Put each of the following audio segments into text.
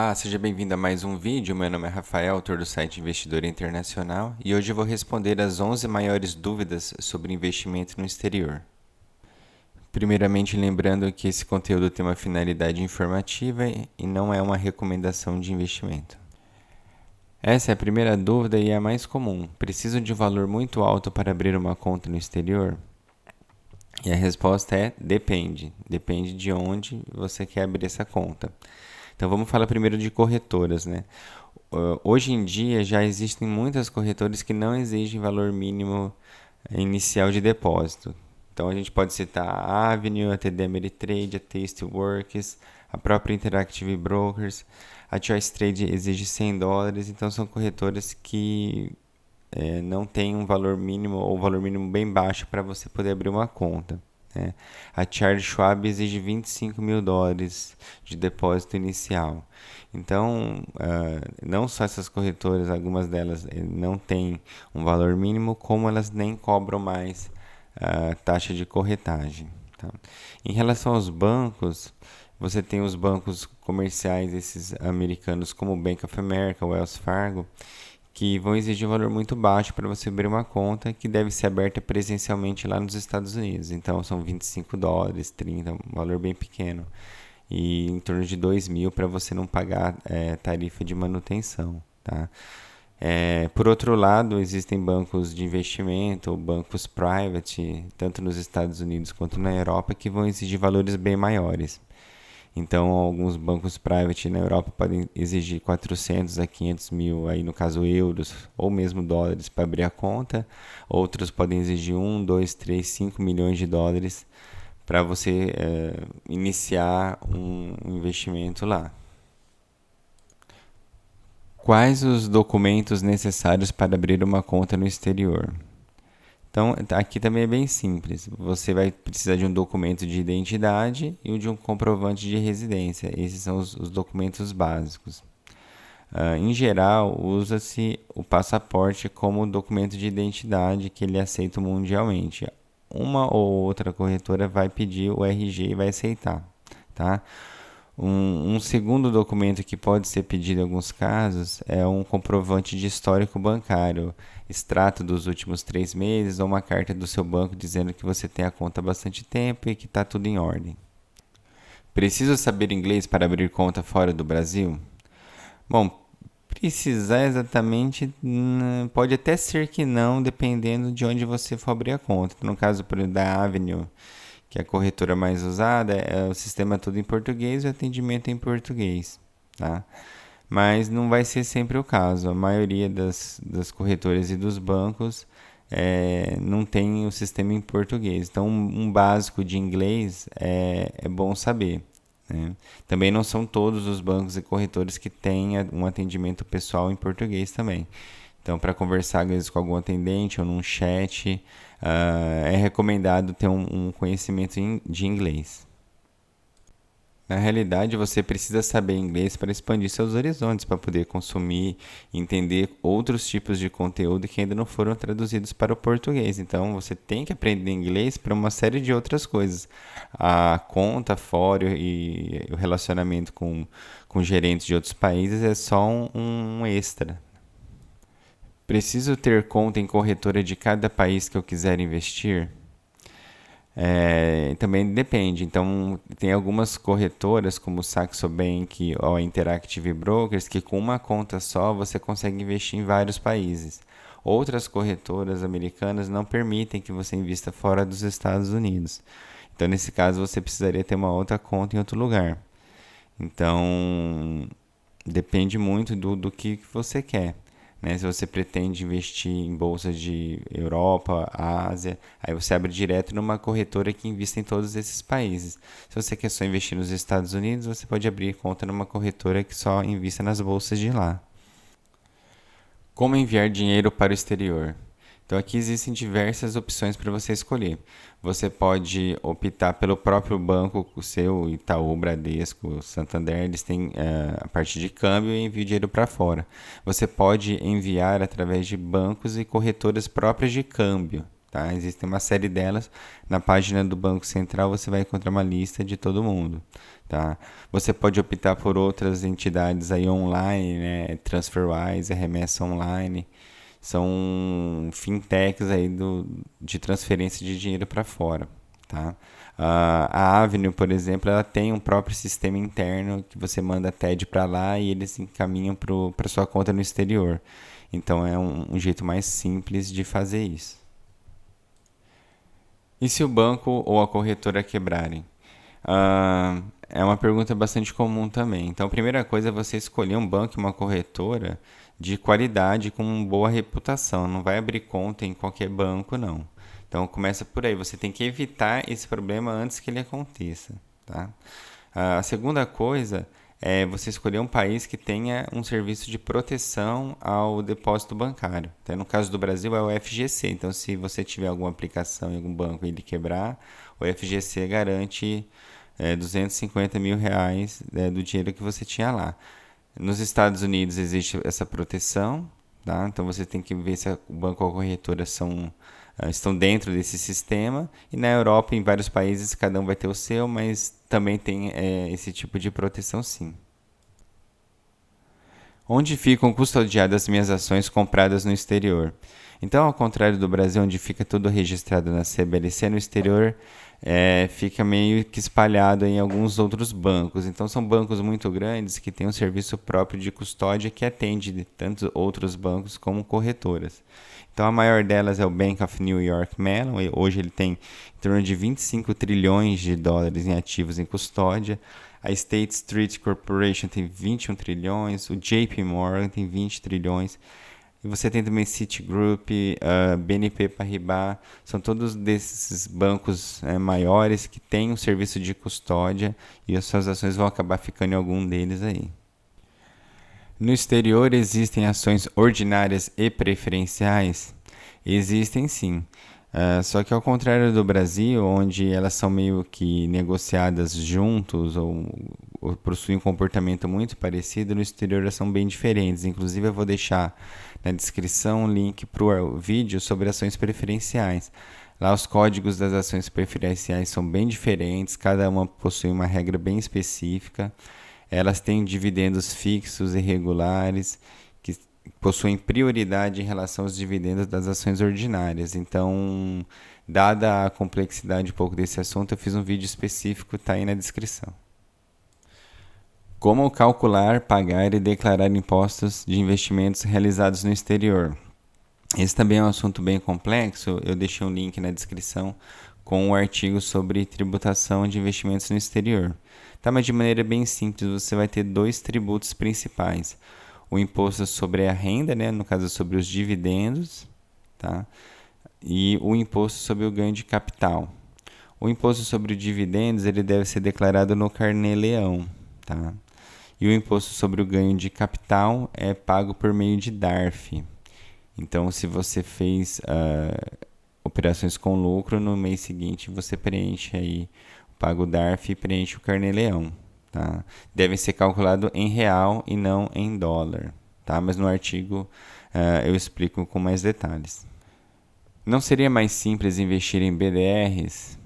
Olá, seja bem-vindo a mais um vídeo. Meu nome é Rafael, autor do site Investidor Internacional, e hoje eu vou responder as 11 maiores dúvidas sobre investimento no exterior. Primeiramente, lembrando que esse conteúdo tem uma finalidade informativa e não é uma recomendação de investimento. Essa é a primeira dúvida e é a mais comum. Preciso de um valor muito alto para abrir uma conta no exterior? E a resposta é depende. Depende de onde você quer abrir essa conta. Então vamos falar primeiro de corretoras, né? Hoje em dia já existem muitas corretoras que não exigem valor mínimo inicial de depósito. Então a gente pode citar a Avenue, a TD Ameritrade, a Tasteworks, a própria Interactive Brokers. A Choice Trade exige US$ 100, então são corretoras que não têm um valor mínimo ou valor mínimo bem baixo para você poder abrir uma conta. Né? A Charles Schwab exige US$ 25.000 de depósito inicial. Então, não só essas corretoras, algumas delas não têm um valor mínimo, como elas nem cobram mais a taxa de corretagem. Tá? Em relação aos bancos, você tem os bancos comerciais, esses americanos, como o Bank of America, o Wells Fargo, que vão exigir um valor muito baixo para você abrir uma conta que deve ser aberta presencialmente lá nos Estados Unidos. Então são US$ 25, 30, um valor bem pequeno. E em torno de 2.000 para você não pagar tarifa de manutenção. Tá? Por outro lado, existem bancos de investimento, ou bancos private, tanto nos Estados Unidos quanto na Europa, que vão exigir valores bem maiores. Então, alguns bancos private na Europa podem exigir 400 a 500 mil, aí no caso euros, ou mesmo dólares para abrir a conta. Outros podem exigir 1, 2, 3, 5 milhões de dólares para você iniciar um investimento lá. Quais os documentos necessários para abrir uma conta no exterior? Então, aqui também é bem simples. Você vai precisar de um documento de identidade e de um comprovante de residência. Esses são os documentos básicos. Em geral, usa-se o passaporte como documento de identidade que ele é aceito mundialmente. Uma ou outra corretora vai pedir o RG e vai aceitar. Tá? Um segundo documento que pode ser pedido em alguns casos é um comprovante de histórico bancário, extrato dos últimos 3 meses ou uma carta do seu banco dizendo que você tem a conta há bastante tempo e que está tudo em ordem. Preciso saber inglês para abrir conta fora do Brasil? Bom, precisar exatamente pode até ser que não, dependendo de onde você for abrir a conta. No caso, por exemplo, da Avenue, que é a corretora mais usada, o sistema é todo em português e o atendimento é em português, tá? Mas não vai ser sempre o caso. A maioria das corretoras e dos bancos não tem o sistema em português. Então, um básico de inglês é bom saber. Né? Também não são todos os bancos e corretores que têm um atendimento pessoal em português também. Então, para conversar às vezes com algum atendente ou num chat, é recomendado ter um conhecimento de inglês. Na realidade, você precisa saber inglês para expandir seus horizontes, para poder consumir e entender outros tipos de conteúdo que ainda não foram traduzidos para o português. Então, você tem que aprender inglês para uma série de outras coisas. A conta fora e o relacionamento com gerentes de outros países é só um extra. Preciso ter conta em corretora de cada país que eu quiser investir? Também depende. Então, tem algumas corretoras, como o Saxo Bank ou a Interactive Brokers, que com uma conta só você consegue investir em vários países. Outras corretoras americanas não permitem que você invista fora dos Estados Unidos. Então, nesse caso, você precisaria ter uma outra conta em outro lugar. Então, depende muito do que você quer. Né? Se você pretende investir em bolsas de Europa, Ásia, aí você abre direto numa corretora que invista em todos esses países. Se você quer só investir nos Estados Unidos, você pode abrir conta numa corretora que só invista nas bolsas de lá. Como enviar dinheiro para o exterior? Então aqui existem diversas opções para você escolher. Você pode optar pelo próprio banco, o seu Itaú, Bradesco, Santander, eles têm a parte de câmbio e envio dinheiro para fora. Você pode enviar através de bancos e corretoras próprias de câmbio. Tá? Existem uma série delas. Na página do Banco Central você vai encontrar uma lista de todo mundo. Tá? Você pode optar por outras entidades aí online, né? TransferWise, Remessa Online. São fintechs aí de transferência de dinheiro para fora. Tá? A Avenue, por exemplo, ela tem um próprio sistema interno que você manda TED para lá e eles encaminham para sua conta no exterior. Então é um jeito mais simples de fazer isso. E se o banco ou a corretora quebrarem? É uma pergunta bastante comum também. Então, a primeira coisa é você escolher um banco e uma corretora de qualidade com boa reputação. Não vai abrir conta em qualquer banco, não. Então, começa por aí. Você tem que evitar esse problema antes que ele aconteça, tá? A segunda coisa é você escolher um país que tenha um serviço de proteção ao depósito bancário. Então, no caso do Brasil é o FGC. Então, se você tiver alguma aplicação em algum banco e ele quebrar, o FGC garante 250 mil reais do dinheiro que você tinha lá. Nos Estados Unidos existe essa proteção, tá? Então você tem que ver se o banco ou a corretora estão dentro desse sistema. E na Europa, em vários países, cada um vai ter o seu, mas também tem esse tipo de proteção, sim. Onde ficam custodiadas minhas ações compradas no exterior? Então, ao contrário do Brasil, onde fica tudo registrado na CBLC, no exterior fica meio que espalhado em alguns outros bancos. Então, são bancos muito grandes que têm um serviço próprio de custódia que atende tanto outros bancos como corretoras. Então, a maior delas é o Bank of New York Mellon. Hoje ele tem em torno de 25 trilhões de dólares em ativos em custódia. A State Street Corporation tem 21 trilhões, o JP Morgan tem 20 trilhões, e você tem também Citigroup, BNP Paribas, são todos desses bancos maiores que têm um serviço de custódia e as suas ações vão acabar ficando em algum deles aí. No exterior existem ações ordinárias e preferenciais? Existem sim. Só que ao contrário do Brasil, onde elas são meio que negociadas juntos ou possuem um comportamento muito parecido, no exterior elas são bem diferentes. Inclusive eu vou deixar na descrição um link para o vídeo sobre ações preferenciais. Lá os códigos das ações preferenciais são bem diferentes, cada uma possui uma regra bem específica. Elas têm dividendos fixos e regulares, que possuem prioridade em relação aos dividendos das ações ordinárias. Então, dada a complexidade um pouco desse assunto, eu fiz um vídeo específico, está aí na descrição. Como calcular, pagar e declarar impostos de investimentos realizados no exterior? Esse também é um assunto bem complexo, eu deixei um link na descrição com um artigo sobre tributação de investimentos no exterior. Tá, mas de maneira bem simples, você vai ter dois tributos principais. O imposto sobre a renda, né, no caso sobre os dividendos, tá? E o imposto sobre o ganho de capital. O imposto sobre os dividendos ele deve ser declarado no Carnê-Leão, tá? E o imposto sobre o ganho de capital é pago por meio de DARF. Então, se você fez operações com lucro, no mês seguinte você preenche aí paga o DARF e preenche o Carnê-Leão. Tá? Deve ser calculado em real e não em dólar. Tá? Mas no artigo eu explico com mais detalhes. Não seria mais simples investir em BDRs?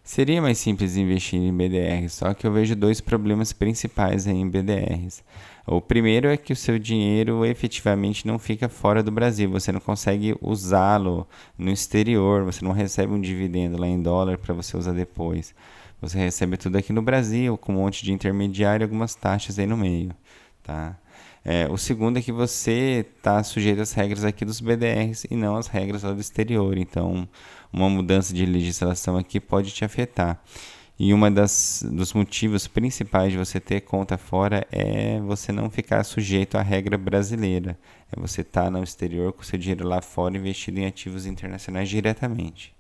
Seria mais simples investir em BDRs, só que eu vejo dois problemas principais aí em BDRs. O primeiro é que o seu dinheiro efetivamente não fica fora do Brasil, você não consegue usá-lo no exterior, você não recebe um dividendo lá em dólar para você usar depois. Você recebe tudo aqui no Brasil, com um monte de intermediário e algumas taxas aí no meio. Tá? O segundo é que você está sujeito às regras aqui dos BDRs e não às regras lá do exterior. Então, uma mudança de legislação aqui pode te afetar. E dos motivos principais de você ter conta fora é você não ficar sujeito à regra brasileira. É você estar no exterior com seu dinheiro lá fora investido em ativos internacionais diretamente.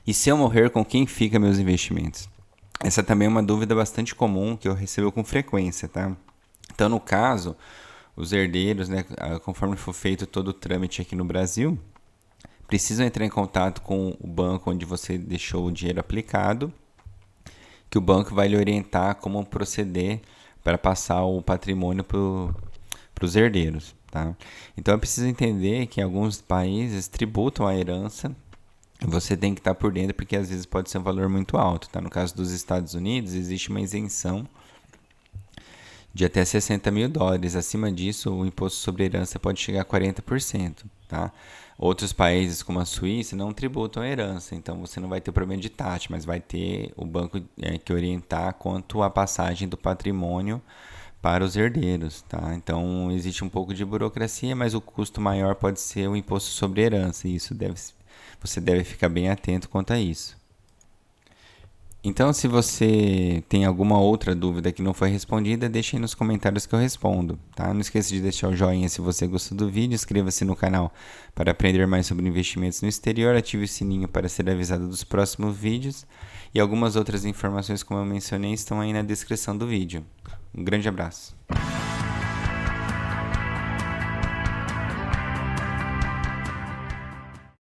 E se eu morrer, com quem fica meus investimentos? Essa também é uma dúvida bastante comum que eu recebo com frequência, tá? Então, no caso, os herdeiros, né, conforme for feito todo o trâmite aqui no Brasil, precisam entrar em contato com o banco onde você deixou o dinheiro aplicado, que o banco vai lhe orientar como proceder para passar o patrimônio para os herdeiros. tá? Então é preciso entender que alguns países tributam a herança. Você tem que estar por dentro porque às vezes pode ser um valor muito alto, tá? No caso dos Estados Unidos, existe uma isenção de até US$ 60.000. Acima disso, o imposto sobre herança pode chegar a 40%, tá? Outros países, como a Suíça, não tributam a herança, então você não vai ter problema de taxa, mas vai ter o banco que orientar quanto à passagem do patrimônio para os herdeiros, tá? Então, existe um pouco de burocracia, mas o custo maior pode ser o imposto sobre herança, e você deve ficar bem atento quanto a isso. Então, se você tem alguma outra dúvida que não foi respondida, deixe aí nos comentários que eu respondo, tá? Não esqueça de deixar o joinha se você gostou do vídeo, inscreva-se no canal para aprender mais sobre investimentos no exterior, ative o sininho para ser avisado dos próximos vídeos e algumas outras informações, como eu mencionei, estão aí na descrição do vídeo. Um grande abraço!